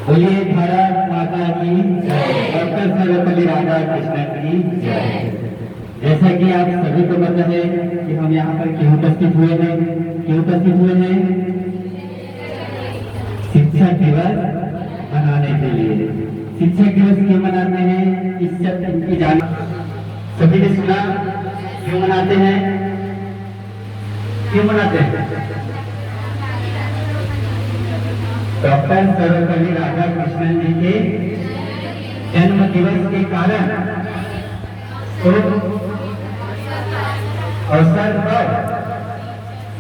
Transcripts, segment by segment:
बोलिए भारत माता की डॉक्टर सर्वपल्ली राधाकृष्णन की जय। जैसा कि आप सभी को पता है कि हम यहाँ पर क्यों उपस्थित हुए हैं, शिक्षक दिवस मनाने के लिए। शिक्षक दिवस क्यों मनाते हैं, इस शब्द की जान सभी ने सुना। क्यों मनाते हैं, डॉक्टर सर्वपल्ली राधाकृष्णन जी के जन्म दिवस के कारण तो अवसर पर,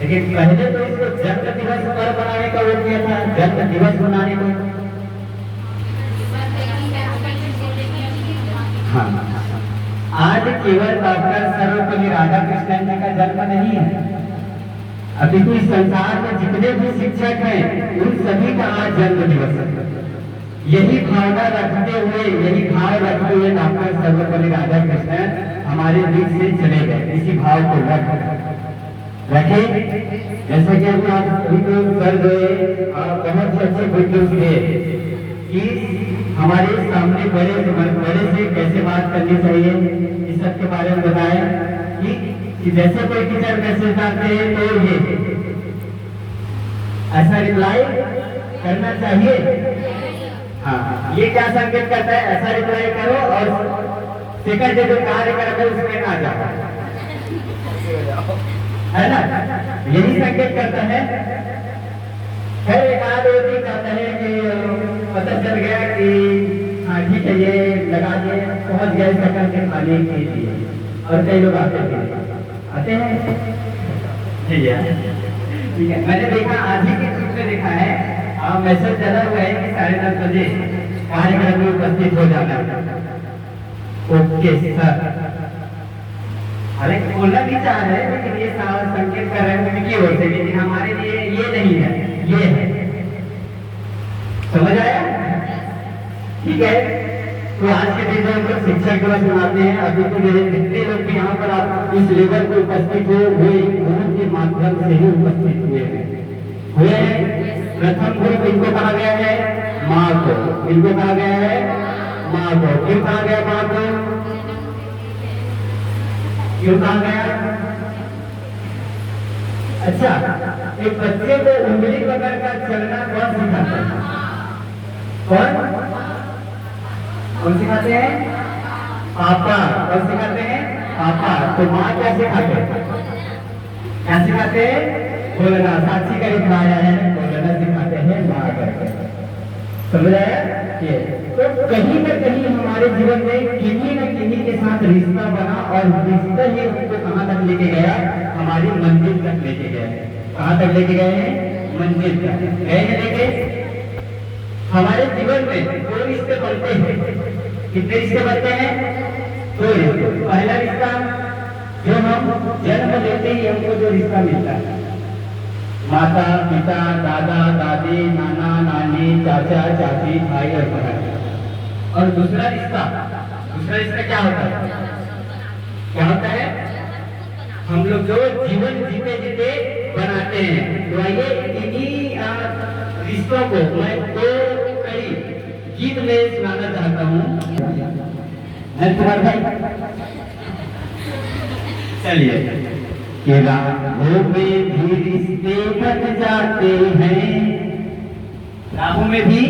लेकिन पहले तो इसको जन्म दिवस पर बनाने का वो किया था, जन्म दिवस मनाने को। हाँ, आज केवल डॉक्टर सर्वपल्ली राधाकृष्णन जी का जन्म नहीं है, अभी तो इस संसार में जितने भी शिक्षक हैं उन सभी का आज जन्म दिवस है। यही भावना रखते हुए डॉक्टर सर्वपल्ली राधाकृष्णन हमारे बीच से चले गए। इसी भाव को रखे, जैसे कि अभी आप सभी को कर गए और बहुत से अच्छे बुजुर्ग थे कि हमारे सामने बड़े से कैसे बात करनी चाहिए, इस सब के बारे में बताएं कि जैसे कोई टीचर मैसेज डालते हैं तो ये ऐसा रिप्लाई करना चाहिए। हाँ, ये क्या संकेत करता है, ऐसा रिप्लाई करो और सेकंड जो कार्य करते हैं उसमें ना जाओ, है ना, यही संकेत करता है। फिर एक आध व्यक्ति कहता है कि पता चल गया कि हाँ ठीक है, ये लगा के पहुंच गए सेकंड के खाने के लिए, और कई लोग आते हैं ठीक है। मैंने देखा, आज ही के ग्रुप में देखा है, मैसेज चला हुआ है कि 10:30 बजे कार्यक्रम में उपस्थित हो जाना। ओके सर, हालांकि बोलना भी चाह रहे हैं लेकिन ये संकेत कर रहे हैं कि ओर से, लेकिन हमारे लिए ये नहीं है, ये है। समझ आया? ठीक है। तो आज के दिन में हम लोग शिक्षक दिवस मनाते हैं। अभी तो मेरे जितने लोग भी यहाँ पर आप इस लेवल पर उपस्थित हुए गुरु के माध्यम से ही उपस्थित हुए हैं। प्रथम गुरु इनको कहा गया है माँ को, इनको कहा गया है माँ को। क्यों कहा गया माँ को, क्यों कहा गया? अच्छा, एक बच्चे को उंगली पकड़ कर चलना कौन सिखाता है? कौन सिखाते हैं? पापा। कौन सिखाते हैं? पापा। तो माँ क्या सिखाते हैं? क्या सिखाते हैं? बोलना। साक्षी का दिखाया है, बोलना सिखाते हैं माँ करके। समझ आया? ये तो कहीं न कहीं हमारे जीवन में किन्हीं न किन्हीं के साथ रिश्ता बना, और रिश्ता ही उसको कहाँ तक लेके गया? हमारी मंजिल तक लेके गया। कहाँ तक लेके गए हैं? मंजिल तक गए लेके। हमारे जीवन में दो रिश्ते बनते हैं। कितने रिश्ते बनते हैं? दो रिश्ते। पहला रिश्ता जो हम जन्म लेते ही हमको जो रिश्ता मिलता है, माता पिता, दादा दादी, नाना नानी, चाचा चाची, भाई और बहन। और दूसरा रिश्ता क्या होता है? क्या होता है? हम लोग जो जीवन जीते जीते बनाते हैं। तो आइए इन्हीं रिश्तों को मैं दो कड़ी गीत में सुनाना चाहता हूँ। चलिए। कि राहों में भी रिश्ते बन जाते हैं, राहों में भी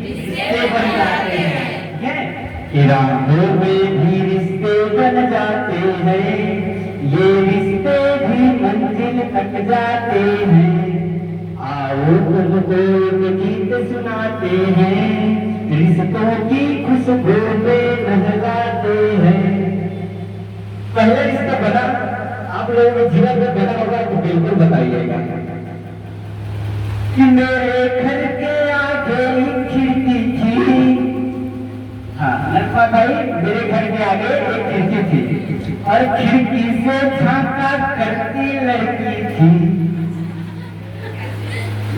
रिश्ते बन जाते हैं, कि राहों में भी रिश्ते बन जाते हैं, ये रिश्ते भी मंजिल तक जाते हैं। आओ तुमको एक गीत सुनाते हैं, रिश्तों की खुशबू में नहलाते हैं। पहला रिश्ता बना, आप लोगों के जीवन में बना होगा तो बिल्कुल बताइएगा। कि मेरे घर के आगे एक खिड़की थी। हाँ लक्ष्मण भाई, मेरे घर के आगे एक खिड़की थी और खिड़की से झांका करती लड़की थी।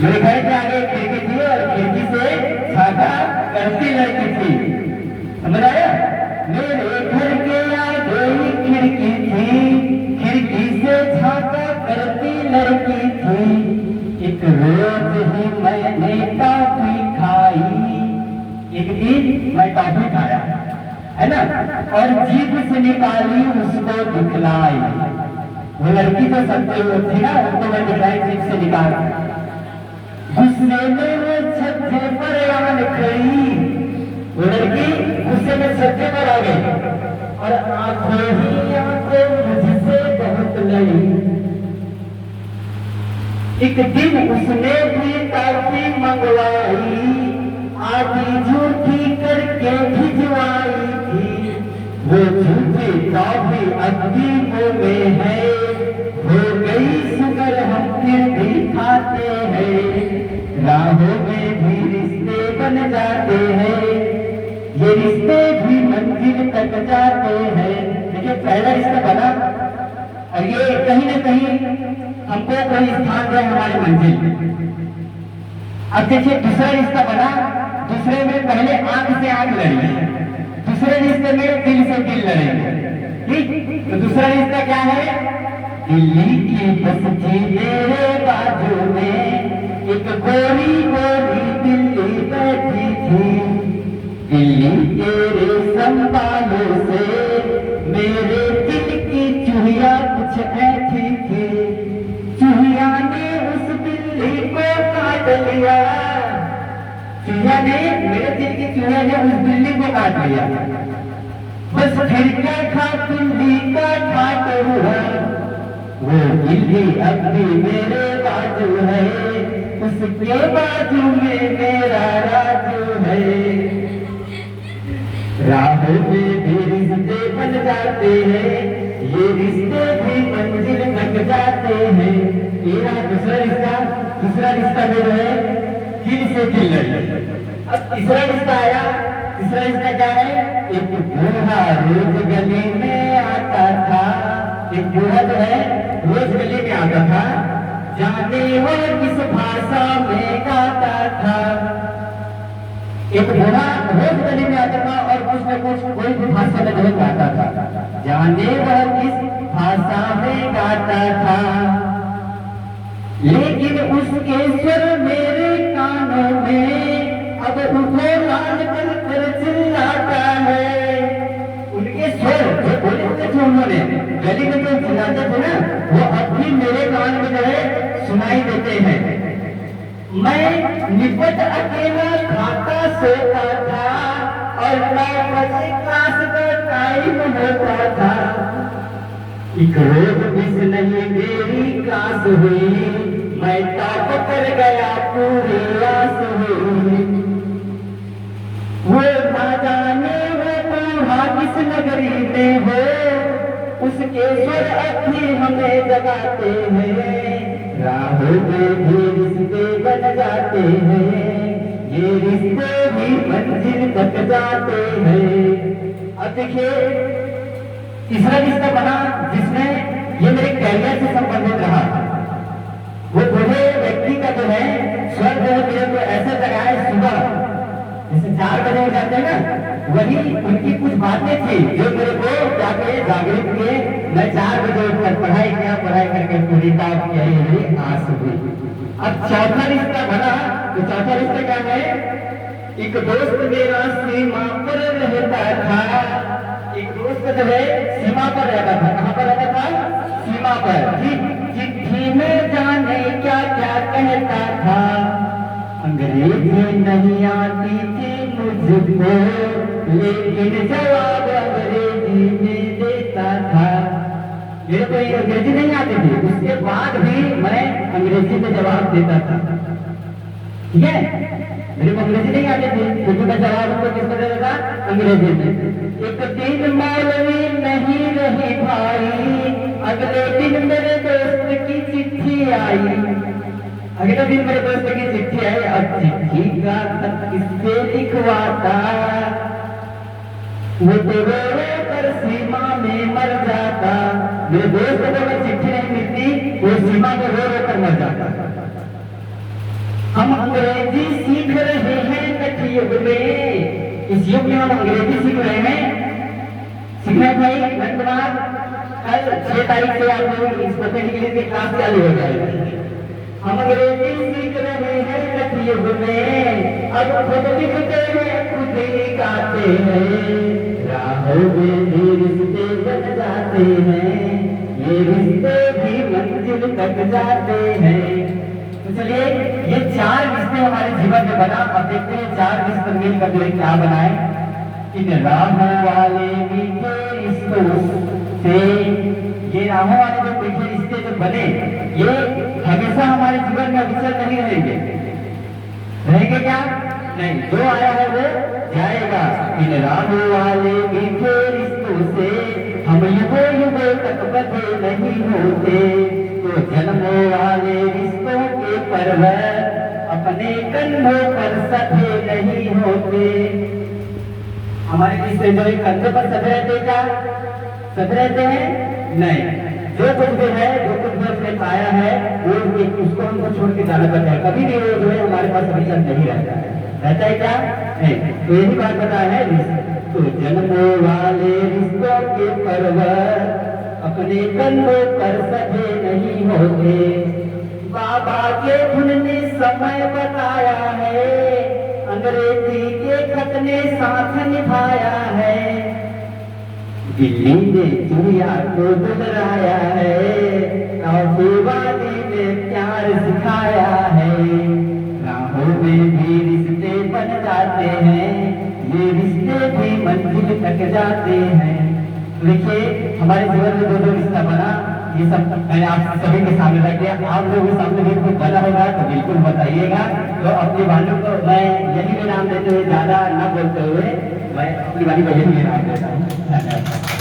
मेरे घर के आगे एक खिड़की थी और खिड़की से झांका करती लड़की थी। समझ आया? मेरे घर के आगे एक खिड़की थी, खिड़की से झांका करती लड़की थी। एक रोज ही मैंने टॉफी खाई, एक दिन मैं टॉफी खाया, है ना, और जीभ से निकाली उसको दिखलाई। वो लड़की तो सत्य थी ना, उनको मैं दिखलाई जीभ से निकाल। गुस्से में वो छज्जे पर आन खड़ी, वो लड़की गुस्से में छज्जे पर आ गई और आंखों ही आंखों मुझसे बहुत लड़ी। एक दिन उसने भी टॉफी मंगवाई, आधी झूठी करके भिजवाई थी। वो झूठी टॉफी अभी मुंह में है, हो गई शुगर हम फिर भी खाते हैं। राहों में भी रिश्ते बन जाते हैं, ये रिश्ते भी मंजिल तक जाते हैं। देखिए पहला रिश्ता बना और ये कहीं ना कहीं हमको कोई स्थान दे हमारी मंजिल। अब देखिए दूसरा रिश्ता बना, दूसरे में पहले आंख से आंख लड़ी, दूसरे रिश्ते में दिल से दिल लड़ेंगे। ठीक, तो दूसरा रिश्ता क्या है? दिल्ली की बस्ती मेरे बाजू में एक गोरी गोरी दिल्ली बैठी थी। दिल्ली तेरे संभालों से मेरे दिल की चूहिया कुछ ऐसी थी। चूहिया ने उस बिल्ली को काट लिया, चूहिया ने, मेरे दिल की चूहिया ने उस बिल्ली को काट लिया। बस फिर क्या था बिल्ली का ठाट हुआ, वो बिल्ली अब भी मेरे बाजू है, उसके बाजू में मेरा राजू है। राहों में भी रिश्ते बन जाते हैं, ये रिश्ते भी मंजिल तक जाते हैं। ये रहा दूसरा रिश्ता। दूसरा रिश्ता में जो है दिल से दिल लड़ी। अब तीसरा रिश्ता आया। तीसरा रिश्ता क्या है? एक बूढ़ा रोज गली में आता था, एक बूढ़ा जो है रोज गली में आता था, जाने वो किस भाषा में गाता था। एक बूढ़ा रोज गली में आता था और कुछ न कुछ कोई भी भाषा में जो गाता था, जाने वह किस भाषा में गाता था। लेकिन उसके स्वर मेरे कानों में अब उठो लाल कर चिल्लाता है। उनके स्वर जो बोले थे उन्होंने गली में जो चिल्लाते थे ना, वो अब भी मेरे कान में जो है सुनाई देते हैं। मैं निपट अकेला खाता सोता था और 9 बजे क्लास का टाइम होता था। एक रोज मिस नहीं मेरी क्लास हुई, मैं टॉप कर गया पूरी क्लास हुई। वो ना जाने वो बूढ़ा किस नगरी में हो, उसके स्वर अब भी हमें जगाते हैं। राहों में भी रिश्ते बन जाते हैं, ये रिश्ते भी मंजिल तक जाते हैं। अब देखिए तीसरा रिश्ता बना जिसमें ये मेरे कैरियर से संबंधित रहा। वो बूढ़े व्यक्ति का जो है स्वर जो है मेरे को ऐसा जगह है, सुबह जैसे 4 बजे हो जाते हैं ना, वही उनकी कुछ बातें थी जो मेरे को जाके जागृत किए। मैं 4 बजे उठकर पढ़ाई किया, पढ़ाई करके पूरी बात यही आस हुई। अब चौथा रिश्ता बना। तो चौथा रिश्ता क्या है? एक दोस्त मेरा सीमा पर रहता था। एक दोस्त जो है सीमा पर रहता था। कहाँ पर रहता था? सीमा पर। चिट्ठी में जाने क्या क्या कहता था। अंग्रेजी नहीं आती थी मुझको, लेकिन जवाब अंग्रेजी में देता था। मेरे को अंग्रेजी नहीं आती थी, उसके बाद भी मैं अंग्रेजी में जवाब देता था। ठीक है, मेरे को अंग्रेजी नहीं आती थी, क्योंकि मैं जवाब उनको किसको देता था? अंग्रेजी में। एक दिन मौलवी नहीं रही भाई, अगले दिन मेरे दोस्त की चिट्ठी आई। अगले दिन मेरे दोस्त की चिट्ठी आई। अब चिट्ठी का खत किससे लिखवाता, वो तो रो कर सीमा में मर जाता। मेरे दोस्त को मैं चिट्ठी नहीं मिलती, वो सीमा को रो कर मर जाता। हम अंग्रेजी सीख रहे हैं कलयुग में, इस युग में हम अंग्रेजी सीख रहे हैं। सीखना भाई धन्यवाद। कल 6 तारीख से आप लोग स्पोकन इंग्लिश की क्लास चालू हो जाएगी। हम अंग्रेजी सीख रहे हैं कलयुग में, अब खुद लिखते हैं खुद जाते हैं, राहों में भी रिश्ते बन जाते हैं, ये रिश्ते भी मंजिल तक जाते हैं। तो चलिए ये 4 रिश्ते हमारे जीवन में बना। अब देखते हैं 4 रिश्ते मिलकर जो है क्या बनाए। इन राहों वाले मीठे रिश्तों से, ये राहों वाले जो मीठे रिश्ते जो बने, ये हमेशा हमारे जीवन में अविचल नहीं रहेंगे। रहेंगे क्या? नहीं, जो आया है वो जाएगा। इन राहों वाले मीठे रिश्तों से हम युगों युगों तक बंधे नहीं होते, तो जन्मों वाले रिश्तों के पर्वत अपने कंधों पर सधे नहीं होते। हमारे रिश्ते जो कंधे पर सधे रहते क्या? सधे रहते हैं? नहीं, जो कुछ भी है, जो कुछ भी उसने पाया है, वो उसको हमको छोड़ के जाना पड़ता है। कभी भी वो जो है हमारे पास हमेशा नहीं रहता है। रहता है क्या? नहीं। तो यही बात बता है, तो जन्मों वाले रिश्तों के पर्वत अपने कंधों पर सधे नहीं होते। बाबा के धुन ने समय बताया है, अंग्रेजी के खत ने साथ निभाया है, दिल्ली ने चिड़िया को दुलराया है, वादी ने प्यार सिखाया है। राहों में भी रिश्ते बन जाते हैं, ये रिश्ते भी मंजिल तक जाते हैं। देखिए हमारे जीवन में जो रिश्ता बना, ये सब मैंने आप सभी के सामने रख दिया। आप लोगों के सामने भी कोई बना होगा तो बिल्कुल बताइएगा। तो अपनी वालों को मैं यही नाम देते हुए, ज्यादा न बोलते हुए मैं अपनी वाली को यही नाम देता हूँ।